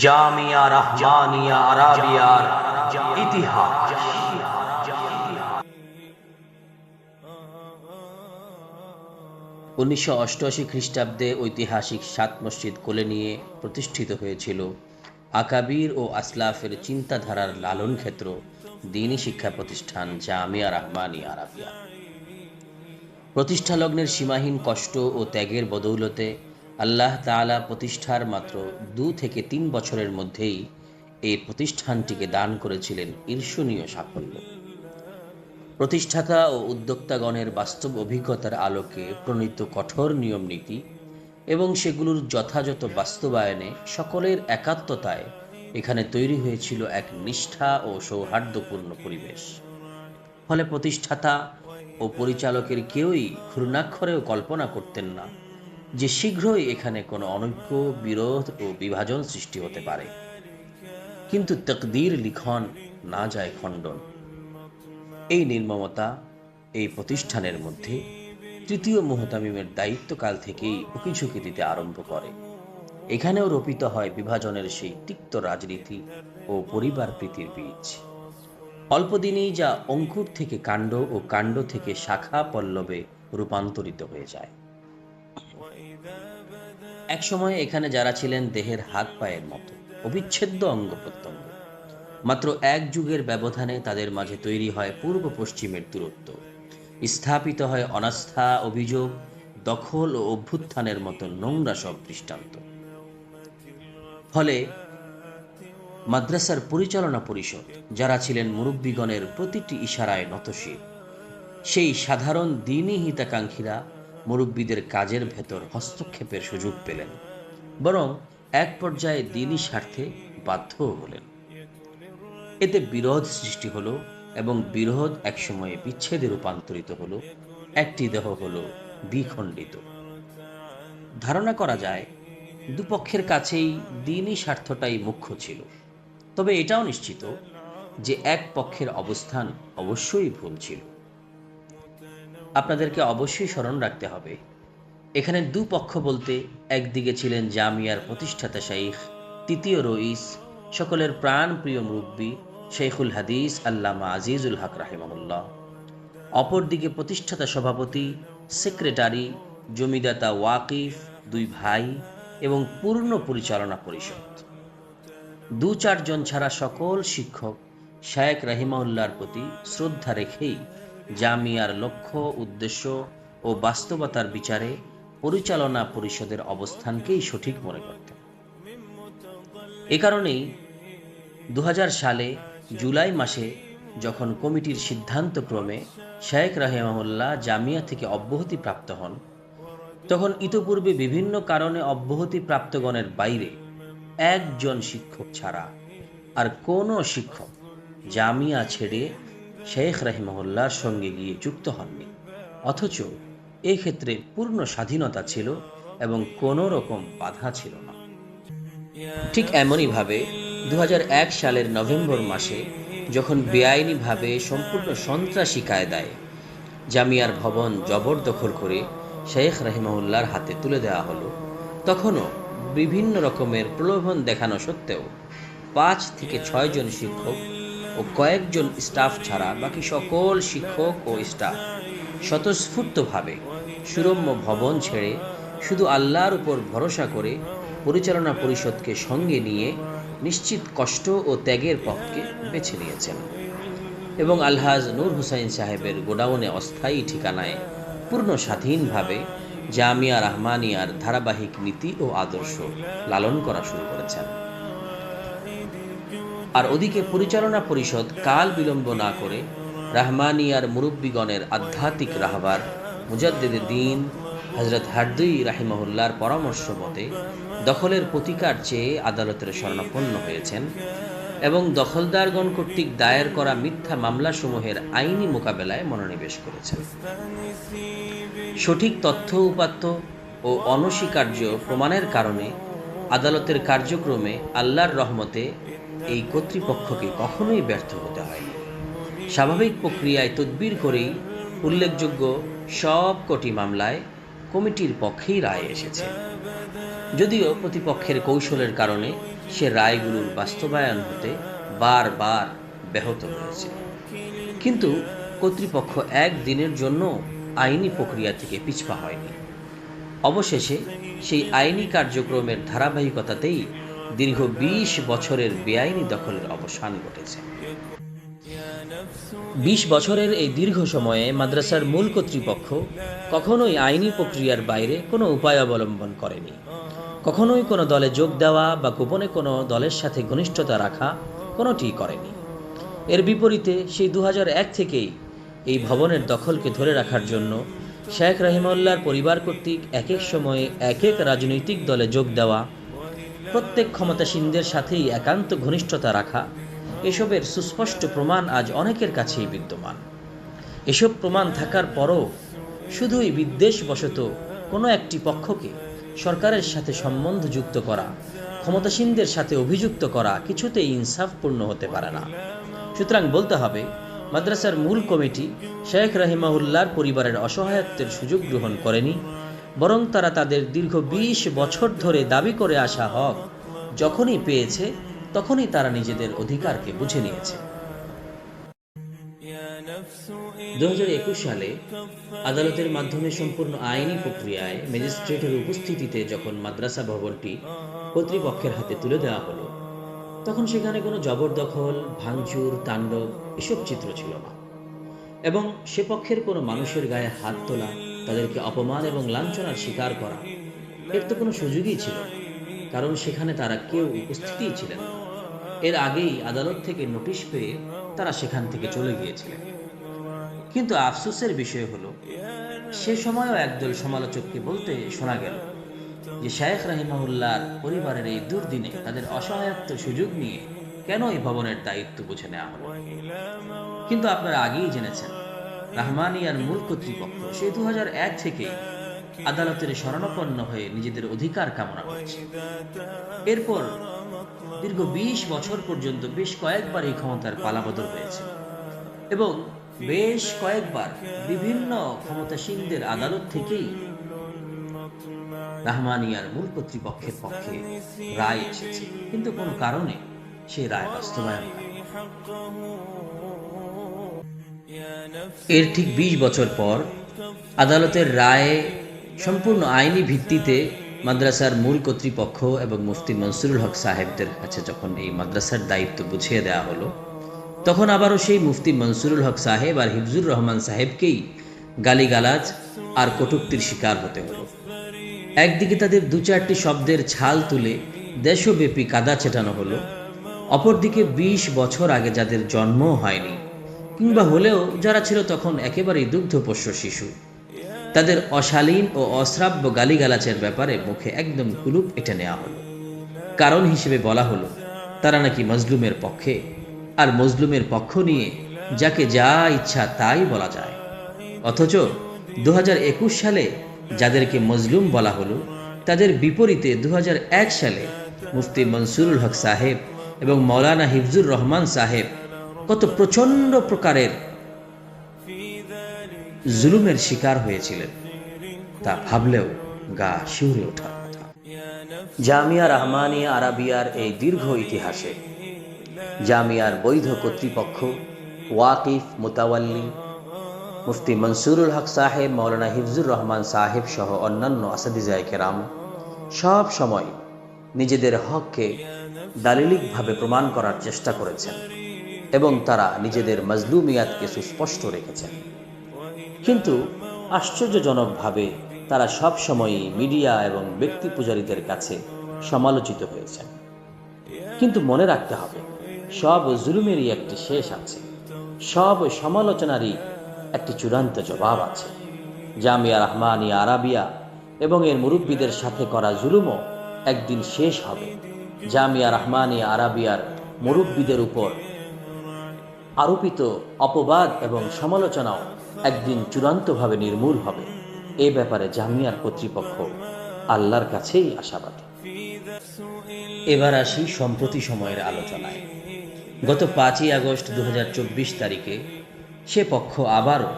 জামিয়া রহমানিয়া আরাবিয়ার ইতিহাস। 1988 খ্রিস্টাব্দে ঐতিহাসিক 7 মসজিদ কোলে নিয়ে প্রতিষ্ঠিত হয়েছিল আকাবির ও আসলাফের চিন্তাধারার লালন ক্ষেত্র দ্বীনি শিক্ষা প্রতিষ্ঠান জামিয়া রহমানিয়া আরাবিয়া। প্রতিষ্ঠা লগ্নের সীমাহীন কষ্ট ও ত্যাগের বদৌলতে আল্লাহ তাআলা প্রতিষ্ঠার মাত্র 2 থেকে 3 বছরের মধ্যেই এই প্রতিষ্ঠানটিকে দান করেছিলেন ঈর্ষণীয় সাফল্য। প্রতিষ্ঠাতা ও উদ্যোক্তাগণের বাস্তব অভিজ্ঞতার আলোকে প্রণীত কঠোর নিয়ম নীতি এবং সেগুলোর যথাযথ বাস্তবায়নে সকলের একাত্মতায় এখানে তৈরি হয়েছিল এক নিষ্ঠা ও সৌহার্দ্যপূর্ণ পরিবেশ। ফলে প্রতিষ্ঠাতা ও পরিচালকের কেউই ঘূর্ণাক্ষরেও কল্পনা করতেন না যে শীঘ্রই এখানে কোনো অনৈক্য, বিরোধ ও বিভাজন সৃষ্টি হতে পারে। কিন্তু তাকদীর লিখন না যায় খণ্ডন। এই নির্মমতা এই প্রতিষ্ঠানের মধ্যে তৃতীয় মুহতামিমের দায়িত্বকাল থেকেই উকিঝুঁকি দিতে আরম্ভ করে। এখানেও রোপিত হয় বিভাজনের সেই তিক্ত রাজনীতি ও পরিবার প্রীতির বীজ। অল্পদিনেই যা অঙ্কুর থেকে কাণ্ড ও কাণ্ড থেকে শাখা পল্লবে রূপান্তরিত হয়ে যায়। এক সময় এখানে যারা ছিলেন দেহের হাত পায়ের মতো অবিচ্ছেদ্য অঙ্গ প্রত্যঙ্গ, মাত্র 1 যুগের ব্যবধানে তাদের মাঝে তৈরি হয় পূর্ব পশ্চিমের দূরত্ব, স্থাপিত হয় অনাস্থা, অভিযোগ, দখল ও অভ্যুত্থানের মতো নোংরা সব দৃষ্টান্ত। ফলে মাদ্রাসার পরিচালনা পরিষদ যারা ছিলেন মুরব্বীগণের প্রতিটি ইশারায় নতশীল, সেই সাধারণ দ্বীনি হিতাকাঙ্ক্ষীরা মুরব্বীদের কাজের ভেতর হস্তক্ষেপের সুযোগ পেলেন, বরং এক পর্যায়ে দ্বীনি স্বার্থে বাধ্যও হলেন। এতে বিরোধ সৃষ্টি হলো এবং বিরোধ একসময়ে বিচ্ছেদে রূপান্তরিত হলো, একটি দেহ হলো দ্বিখণ্ডিত। ধারণা করা যায় দুপক্ষের কাছেই দ্বীনি স্বার্থটাই মুখ্য ছিল, তবে এটাও নিশ্চিত যে এক পক্ষের অবস্থান অবশ্যই ভুল ছিল। আপনাদেরকে অবশ্যই স্মরণ রাখতে হবে, এখানে দুপক্ষ বলতে একদিকে ছিলেন জামিয়ার প্রতিষ্ঠাতা শাইখ, তৃতীয় রইস, সকলের প্রাণ প্রিয় মুরব্বী শেখুল হাদিস আল্লামা আজিজুল হক রাহিমাহুল্লাহ, অপরদিকে প্রতিষ্ঠাতা সভাপতি, সেক্রেটারি, জমিদাতা ওয়াকিফ, 2 ভাই এবং পূর্ণ পরিচালনা পরিষদ। 2-4 জন ছাড়া সকল শিক্ষক শায়েখ রাহিমাহুল্লাহর প্রতি শ্রদ্ধা রেখেই জামিয়ার লক্ষ্য, উদ্দেশ্য ও বাস্তবতার বিচারে পরিচালনা পরিষদের অবস্থানকেই সঠিক মনে করতেন। এ কারণেই 2000 সালে জুলাই মাসে যখন কমিটির সিদ্ধান্তক্রমে শায়েখ রাহিমাহুল্লাহ জামিয়া থেকে অব্যাহতি প্রাপ্ত হন, তখন ইতোপূর্বে বিভিন্ন কারণে অব্যাহতি প্রাপ্তগণের বাইরে 1 জন শিক্ষক ছাড়া আর কোনো শিক্ষক জামিয়া ছেড়ে শেখ রাহিমাহুল্লাহর সঙ্গে গিয়ে যুক্ত হননি। অথচ এক্ষেত্রে পূর্ণ স্বাধীনতা ছিল এবং কোনো রকম বাধা ছিল না। ঠিক এমনইভাবে 2001 সালের নভেম্বর মাসে যখন বেআইনিভাবে সম্পূর্ণ সন্ত্রাসী কায়দায় জামিয়ার ভবন জবরদখল করে শেখ রাহিমাহুল্লাহর হাতে তুলে দেওয়া হলো, তখনও বিভিন্ন রকমের প্রলোভন দেখানো সত্ত্বেও 5 থেকে 6 জন শিক্ষক ও কয়েকজন স্টাফ ছাড়া বাকি সকল শিক্ষক ও স্টাফ স্বতঃস্ফূর্তভাবে সুরম্য ভবন ছেড়ে শুধু আল্লাহর উপর ভরসা করে পরিচালনা পরিষদকে সঙ্গে নিয়ে নিশ্চিত কষ্ট ও ত্যাগের পথকে বেছে নিয়েছেন এবং আলহাজ নূর হুসাইন সাহেবের গোডাউনে অস্থায়ী ঠিকানায় পূর্ণ স্বাধীনভাবে জামিয়া রহমানিয়ার ধারাবাহিক নীতি ও আদর্শ লালন করা শুরু করেছেন। আর ওদিকে পরিচালনা পরিষদ কাল বিলম্ব না করে রহমানিয়ার মুরব্বীগণের আধ্যাত্মিক রাহবার মুজাদ্দিদে দ্বীন হযরত হারদুই রাহিমাহুল্লাহর পরামর্শ মতে দখলের প্রতিকার চেয়ে আদালতের শরণাপন্ন হয়েছেন এবং দখলদারগণ কর্তৃক দায়ের করা মিথ্যা মামলাসমূহের আইনি মোকাবেলায় মনোনিবেশ করেছেন। সঠিক তথ্য উপাত্ত ও অনস্বীকার্য প্রমাণের কারণে আদালতের কার্যক্রমে আল্লাহর রহমতে এই কর্তৃপক্ষকে কখনোই ব্যর্থ হতে হয়নি। স্বাভাবিক প্রক্রিয়ায় তদবির করেই উল্লেখযোগ্য সব কটি মামলায় কমিটির পক্ষেই রায় এসেছে। যদিও প্রতিপক্ষের কৌশলের কারণে সে রায়গুলোর বাস্তবায়ন হতে বারবার ব্যাহত হয়েছে, কিন্তু কর্তৃপক্ষ একদিনের জন্য আইনি প্রক্রিয়া থেকে পিছপা হয়নি। অবশেষে সেই আইনি কার্যক্রমের ধারাবাহিকতাতেই দীর্ঘ ২০ বছরের বেআইনি দখলের অবসান ঘটেছে। ২০ বছরের এই দীর্ঘ সময়ে মাদ্রাসার মূল কর্তৃপক্ষ কখনোই আইনি প্রক্রিয়ার বাইরে কোনো উপায় অবলম্বন করেনি। কখনোই কোনো দলে যোগ দেওয়া বা গোপনে কোনো দলের সাথে ঘনিষ্ঠতা রাখা কোনোটিই করেনি। এর বিপরীতে সেই ২০০১ থেকেই এই ভবনের দখলকে ধরে রাখার জন্য শেখ রাহিমাহুল্লাহর পরিবার কর্তৃক এক এক সময়ে এক এক রাজনৈতিক দলে যোগ দেওয়া, প্রত্যেক ক্ষমতাসীনদের সাথেই একান্ত ঘনিষ্ঠতা রাখা, এসবের সুস্পষ্ট প্রমাণ আজ অনেকের কাছেই বিদ্যমান। এসব প্রমাণ থাকার পরও শুধুই বিদ্বেষবশত কোনো একটি পক্ষকে সরকারের সাথে সম্বন্ধ যুক্ত করা, ক্ষমতাসীনদের সাথে অভিযুক্ত করা কিছুতেই ইনসাফপূর্ণ হতে পারে না। সুতরাং বলতে হবে, মাদ্রাসার মূল কমিটি শেখ রাহিমাহুল্লাহর পরিবারের অসহায়ত্বের সুযোগ গ্রহণ করেনি, বরং তারা তাদের দীর্ঘ ২০ বছর ধরে দাবি করে আসা হক যখনই পেয়েছে তখনই তারা নিজেদের অধিকারকে বুঝে নিয়েছে। ২০২১ সালে আদালতের মাধ্যমে সম্পূর্ণ আইনি প্রক্রিয়ায় ম্যাজিস্ট্রেটের উপস্থিতিতে যখন মাদ্রাসা ভবনটি কর্তৃপক্ষের হাতে তুলে দেওয়া হলো, তখন সেখানে কোনো জবরদখল, ভাঙচুর, তাণ্ডব এসব চিত্র ছিল না, এবং সে পক্ষের কোনো মানুষের গায়ে হাত তোলা, তাদেরকে অপমান এবং লাঞ্ছনার শিকার করা এর তো কোনো সুযোগই ছিল না, কারণ সেখানে তারা কেউ উপস্থিতই ছিলেন না। এর আগেই আদালত থেকে নোটিশ পেয়ে তারা সেখান থেকে চলে গিয়েছিলেন। কিন্তু আফসোসের বিষয় হলো, সে সময়ও একদল সমালোচককে বলতে শোনা গেল যে শেখ রাহিমাহুল্লাহর পরিবারের এই দুর্দিনে তাদের অসহায়ত্ব সুযোগ নিয়ে কেন এই ভবনের দায়িত্ব বুঝে নেওয়া হলো। কিন্তু আপনারা আগেই জেনেছেন, রাহমানিয়ার মূল কর্তৃপক্ষ সেই ২০০১ থেকে আদালতের শরণাপন্ন হয়ে নিজেদের অধিকার কামনা করছে। এরপর দীর্ঘ ২০ বছর পর্যন্ত বেশ কয়েকবার এই ক্ষমতার পালাবদল হয়েছে, এবং বেশ কয়েকবার বিভিন্ন ক্ষমতাসীনদের আদালত থেকেই রাহমানিয়ার মূল কর্তৃপক্ষের পক্ষে রায় এসেছে, কিন্তু কোনো কারণে সেই রায় বাস্তবায়ন হয়নি। এর ঠিক ২০ বছর পর আদালতের রায়ে সম্পূর্ণ আইনি ভিত্তিতে মাদ্রাসার মূল কর্তৃপক্ষ এবং মুফতি মনসুরুল হক সাহেবদের কাছে যখন এই মাদ্রাসার দায়িত্ব বুঝিয়ে দেওয়া হলো, তখন আবারও সেই মুফতি মনসুরুল হক সাহেব আর হিফজুর রহমান সাহেবকেই গালিগালাজ আর কটূক্তির শিকার হতে হলো। একদিকে তাদের ২-৪টি শব্দের ছাল তুলে দেশব্যাপী কাদা ছেটানো হলো, অপরদিকে ২০ বছর আগে যাদের জন্ম হয়নি কিংবা হলেও যারা ছিল তখন একেবারেই দুগ্ধপোষ্য শিশু, তাদের অশালীন ও অশ্রাব্য গালিগালাচের ব্যাপারে মুখে একদম কুলুপ এঁটে নেওয়া হলো। কারণ হিসেবে বলা হলো তারা নাকি মজলুমের পক্ষে, আর মজলুমের পক্ষ নিয়ে যাকে যা ইচ্ছা তাই বলা যায়। অথচ ২০২১ সালে যাদেরকে মজলুম বলা হলো, তাদের বিপরীতে ২০০১ সালে মুফতি মনসুরুল হক সাহেব এবং মৌলানা হিফজুর রহমান সাহেব কত প্রচণ্ড প্রকারের জুলুমের শিকার হয়েছিলেন তা ভাবলেও গা শিউরে ওঠার কথা। জামিয়া রাহমানিয়া আরাবিয়ার এই দীর্ঘ ইতিহাসে জামিয়ার বৈধ কর্তৃপক্ষ, ওয়াকিফ, মুতাওয়াল্লি, মুফতি মনসুরুল হক সাহেব, মৌলানা হিফজুর রহমান সাহেব সহ অন্যান্য আসাদিজায়ে কেরাম সব সময় নিজেদের হককে দালিলিকভাবে প্রমাণ করার চেষ্টা করেছেন এবং তারা নিজেদের মজলুমিয়াতকে সুস্পষ্ট রেখেছেন। কিন্তু আশ্চর্যজনকভাবে তারা সব সময়ই মিডিয়া এবং ব্যক্তি পূজারীদের কাছে সমালোচিত হয়েছেন। কিন্তু মনে রাখতে হবে, সব জুলুমেরই একটি শেষ আছে, সব সমালোচনারই একটি চূড়ান্ত জবাব আছে। জামিয়া রাহমানিয়া আরাবিয়া এবং এর মুরব্বীদের সাথে করা জুলুমও একদিন শেষ হবে। জামিয়া রাহমানিয়া আরাবিয়ার মুরব্বীদের উপর আরোপিত অপবাদ এবং সমালোচনাও একদিন চূড়ান্তভাবে নির্মূল হবে। এ ব্যাপারে জামিয়ার কর্তৃপক্ষ আল্লাহর কাছেই আশাবাদী। এবার আসি সম্প্রতি সময়ের আলোচনায়। গত ৫ই আগস্ট ২০২৪ তারিখে সে পক্ষ আবারও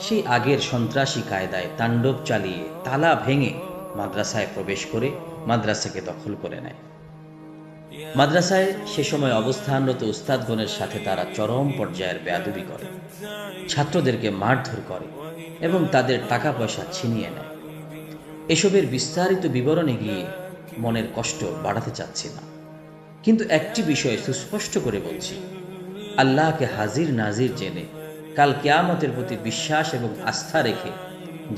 সেই আগের সন্ত্রাসী কায়দায় তাণ্ডব চালিয়ে, তালা ভেঙে মাদ্রাসায় প্রবেশ করে মাদ্রাসাকে দখল করে নেয়। মাদ্রাসায় সে সময় অবস্থানরত উস্তাদগণের সাথে তারা চরম পর্যায়ের বেয়াদবি করে, ছাত্রদেরকে মারধর করে এবং তাদের টাকা পয়সা ছিনিয়ে নেয়। এসবের বিস্তারিত বিবরণে গিয়ে মনের কষ্ট বাড়াতে চাচ্ছি না, কিন্তু একটি বিষয় সুস্পষ্ট করে বলছি, আল্লাহকে হাজির নাজির জেনে কাল কিয়ামতের প্রতি বিশ্বাস এবং আস্থা রেখে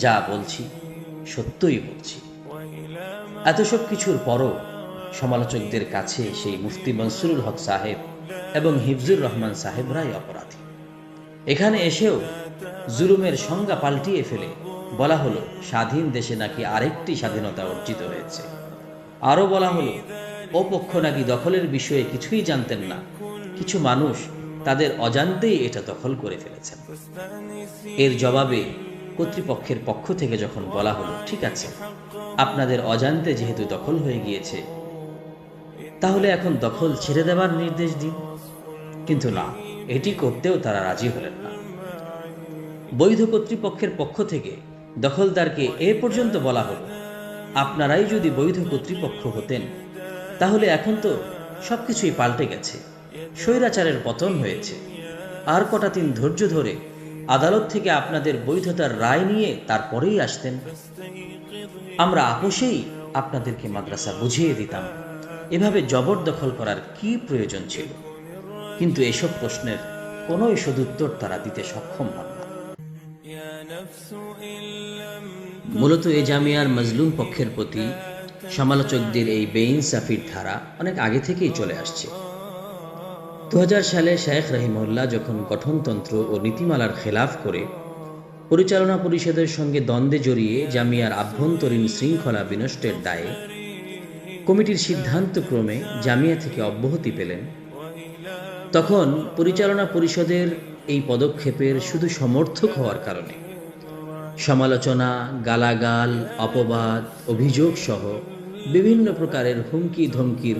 যা বলছি সত্যই বলছি। এত সব কিছুর পরও সমালোচকদের কাছে সেই মুফতি মনসুরুল হক সাহেব এবং হিফজুর রহমান সাহেবরাই অপরাধী। এখানে এসেও জুলুমের সংজ্ঞা পাল্টিয়ে ফেলে বলা হলো স্বাধীন দেশে নাকি আরেকটি স্বাধীনতা অর্জিত হয়েছে। আরও বলা হলো ও পক্ষ নাকি দখলের বিষয়ে কিছুই জানতেন না, কিছু মানুষ তাদের অজান্তেই এটা দখল করে ফেলেছেন। এর জবাবে কর্তৃপক্ষের পক্ষ থেকে যখন বলা হলো ঠিক আছে, আপনাদের অজান্তে যেহেতু দখল হয়ে গিয়েছে তাহলে এখন দখল ছেড়ে দেওয়ার নির্দেশ দিন, কিন্তু না, এটি করতেও তারা রাজি হলেন না। বৈধ কর্তৃপক্ষের পক্ষ থেকে দখলদারকে এ পর্যন্ত বলা হলো আপনারাই যদি বৈধ কর্তৃপক্ষ হতেন তাহলে এখন তো সবকিছুই পাল্টে গেছে, স্বৈরাচারের পতন হয়েছে, আর কটা দিন ধৈর্য ধরে আদালত থেকে আপনাদের বৈধতার রায় নিয়ে তারপরেই আসতেন, আমরা আপোষেই আপনাদেরকে মাদ্রাসা বুঝিয়ে দিতাম। এভাবে জবরদখল করার কি প্রয়োজন ছিল? কিন্তু এসব প্রশ্নের কোনোই সদুত্তর তারা দিতে সক্ষম হন না। মূলত এ জামিয়ার মজলুম পক্ষের প্রতি সমালোচকদের এই বেইনসাফির ধারা অনেক আগে থেকেই চলে আসছে। 2000 সালে শেখ রহিমউল্লাহ যখন গঠনতন্ত্র ও নীতিমালার খেলাফ করে পরিচালনা পরিষদের সঙ্গে দ্বন্দ্বে জড়িয়ে জামিয়ার আভ্যন্তরীণ শৃঙ্খলা বিনষ্টের দায়ে কমিটির সিদ্ধান্তক্রমে জামিয়া থেকে অব্যাহতি পেলেন, তখন পরিচালনা পরিষদের এই পদক্ষেপের শুধু সমর্থক হওয়ার কারণে সমালোচনা, গালাগাল, অপবাদ, অভিযোগ সহ বিভিন্ন প্রকারের হুমকি ধমকির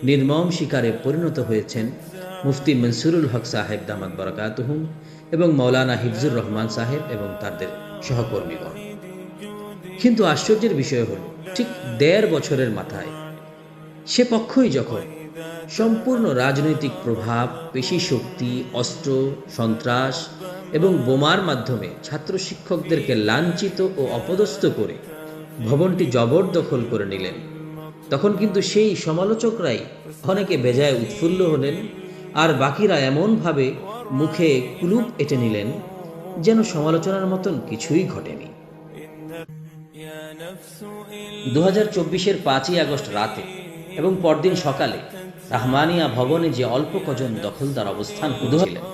নির্মম শিকারে পরিণত হয়েছেন মুফতি মনসুরুল হক সাহেব দামাত বারাকাতুহুম এবং মাওলানা হিফজুর রহমান সাহেব এবং তাদের সহকর্মীগণ। কিন্তু আশ্চর্যের বিষয় হল ঠিক 1.5 বছরের মাথায় সে পক্ষই যখন সম্পূর্ণ রাজনৈতিক প্রভাব, পেশি শক্তি, অস্ত্র, সন্ত্রাস এবং বোমার মাধ্যমে ছাত্র শিক্ষকদেরকে লাঞ্ছিত ও অপদস্থ করে ভবনটি জবরদখল করে নিলেন, তখন কিন্তু সেই সমালোচকরাই অনেকে বেজায় উৎফুল্ল হলেন, আর বাকিরা এমনভাবে মুখে কুলুপ এঁটে নিলেন যেন সমালোচনার মতন কিছুই ঘটেনি। 2024-এর 5ই আগস্ট রাতে এবং পরদিন সকালে রাহমানিয়া ভবনে যে অল্প কজন দখলদার অবস্থান করছিলেন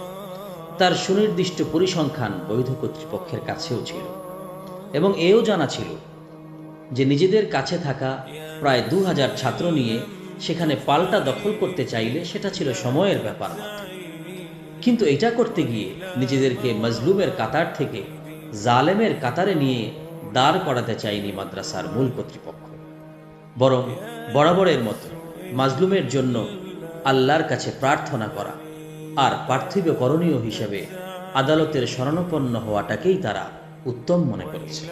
তার সুনির্দিষ্ট পরিসংখ্যান বৈধ কর্তৃপক্ষের কাছেও ছিল, এবং এও জানা ছিল যে নিজেদের কাছে থাকা প্রায় 2000 ছাত্র নিয়ে সেখানে পাল্টা দখল করতে চাইলে সেটা ছিল সময়ের ব্যাপার মাত্র। কিন্তু এটা করতে গিয়ে নিজেদেরকে মজলুমের কাতার থেকে জালেমের কাতারে নিয়ে দাঁড় করাতে চায়নি মাদ্রাসার মূল কর্তৃপক্ষ, বরং বরাবরের মতো মাজলুমের জন্য আল্লাহর কাছে প্রার্থনা করা আর পার্থিব করণীয় হিসেবে আদালতের শরণাপন্ন হওয়াটাকেই তারা উত্তম মনে করেছে।